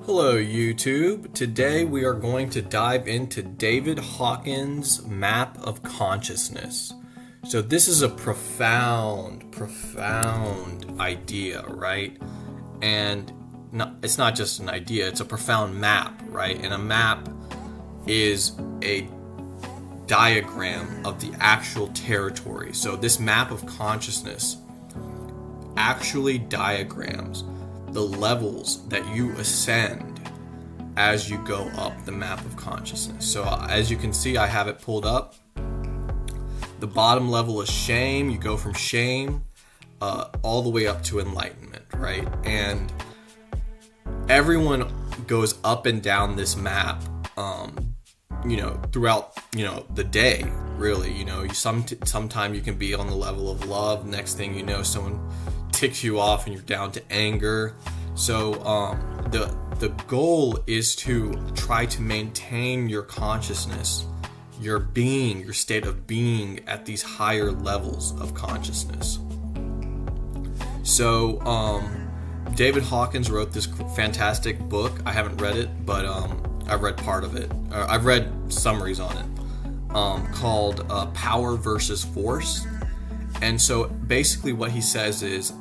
Hello YouTube. Today we are going to dive into David Hawkins' map of consciousness. So this is a profound idea, right? And it's not just an idea, it's a profound map, right? And a map is a diagram of the actual territory. So this map of consciousness actually diagrams the levels that you ascend as you go up the map of consciousness. So as you can see, I have it pulled up. The bottom level is shame. You go from shame all the way up to enlightenment, right? And everyone goes up and down this map, throughout, the day, really. Sometime you can be on the level of love. Next thing you know, someone ticks you off and you're down to anger. So the goal is to try to maintain your consciousness, your being, your state of being at these higher levels of consciousness. So David Hawkins wrote this fantastic book. I haven't read it, but I've read part of it. I've read summaries on it, called Power versus Force. And so basically what he says is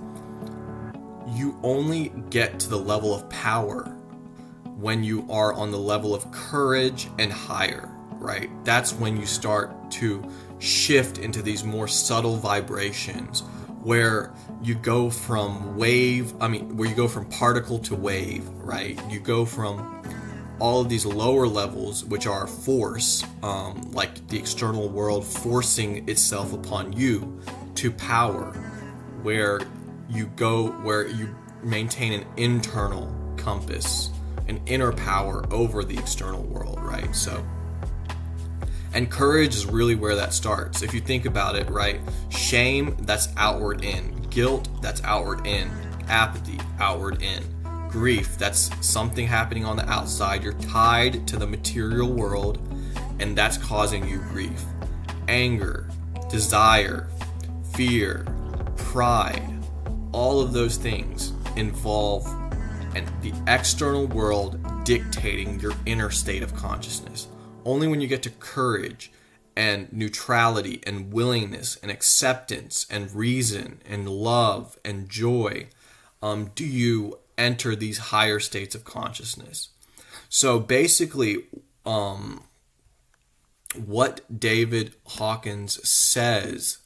you only get to the level of power when you are on the level of courage and higher, right? That's when you start to shift into these more subtle vibrations where you go from particle to wave, right? You go from all of these lower levels, which are force, like the external world forcing itself upon you, to power, where you maintain an internal compass, an inner power over the external world, right? So, and courage is really where that starts. If you think about it, right? Shame, that's outward in. Guilt, that's outward in. Apathy, outward in. Grief, that's something happening on the outside. You're tied to the material world, and that's causing you grief. Anger, desire, fear, pride, all of those things involve the external world dictating your inner state of consciousness. Only when you get to courage and neutrality and willingness and acceptance and reason and love and joy do you enter these higher states of consciousness. So basically, what David Hawkins says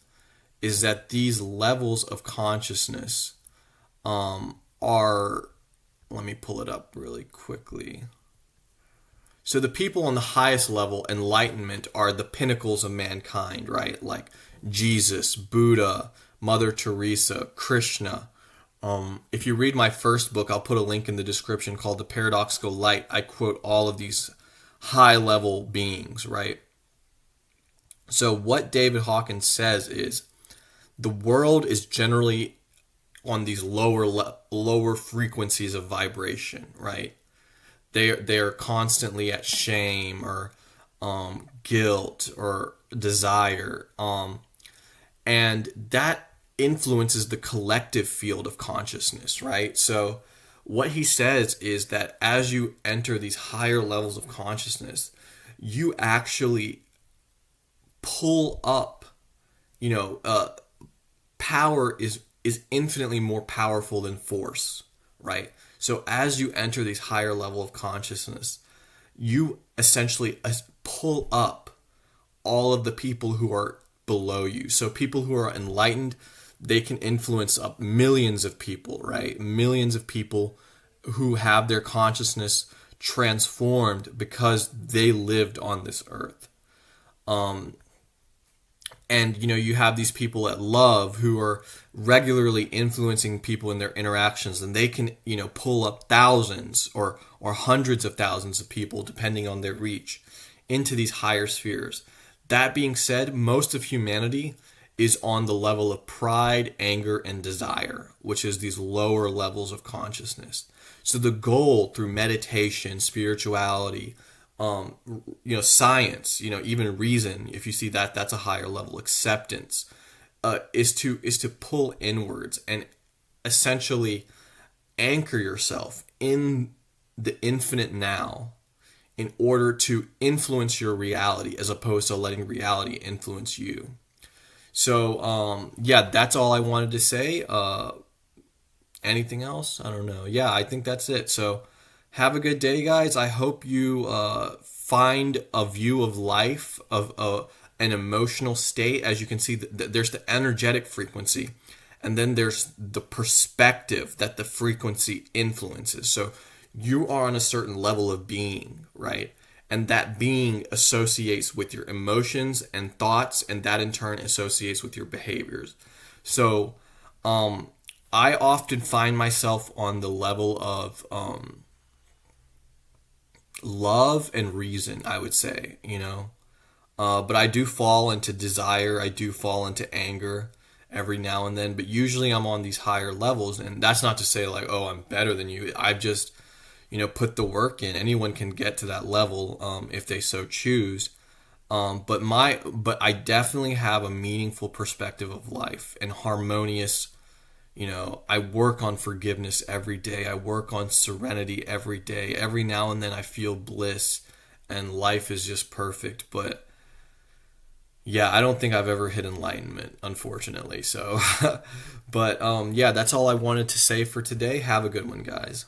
is that these levels of consciousness are, let me pull it up really quickly. So the people on the highest level, enlightenment, are the pinnacles of mankind, right? Like Jesus, Buddha, Mother Teresa, Krishna. If you read my first book, I'll put a link in the description, called The Paradoxical Light. I quote all of these high-level beings, right? So what David Hawkins says is the world is generally on these lower frequencies of vibration, right? They are constantly at shame or guilt or desire, and that influences the collective field of consciousness, right? So what he says is that as you enter these higher levels of consciousness, you actually pull up, power is infinitely more powerful than force, right? So as you enter these higher level of consciousness, you essentially pull up all of the people who are below you. So people who are enlightened, they can influence up millions of people, right? Millions of people who have their consciousness transformed because they lived on this earth. And, you have these people at love who are regularly influencing people in their interactions, and they can, pull up thousands or hundreds of thousands of people, depending on their reach, into these higher spheres. That being said, most of humanity is on the level of pride, anger, and desire, which is these lower levels of consciousness. So the goal through meditation, spirituality, science, even reason, if you see that, that's a higher level. Acceptance, is to pull inwards and essentially anchor yourself in the infinite now in order to influence your reality as opposed to letting reality influence you. So, yeah, that's all I wanted to say. Anything else? I don't know. Yeah, I think that's it. So, have a good day, guys. I hope you find a view of life, of an emotional state. As you can see, there's the energetic frequency, and then there's the perspective that the frequency influences. So, you are on a certain level of being, right? And that being associates with your emotions and thoughts, and that in turn associates with your behaviors. So, I often find myself on the level of love and reason, I would say, but I do fall into desire, I do fall into anger every now and then, but usually I'm on these higher levels, and that's not to say like, oh, I'm better than you. I've just, put the work in. Anyone can get to that level if they so choose. But I definitely have a meaningful perspective of life and harmonious. I work on forgiveness every day. I work on serenity every day. Every now and then I feel bliss and life is just perfect. But yeah, I don't think I've ever hit enlightenment, unfortunately. So, but yeah, that's all I wanted to say for today. Have a good one, guys.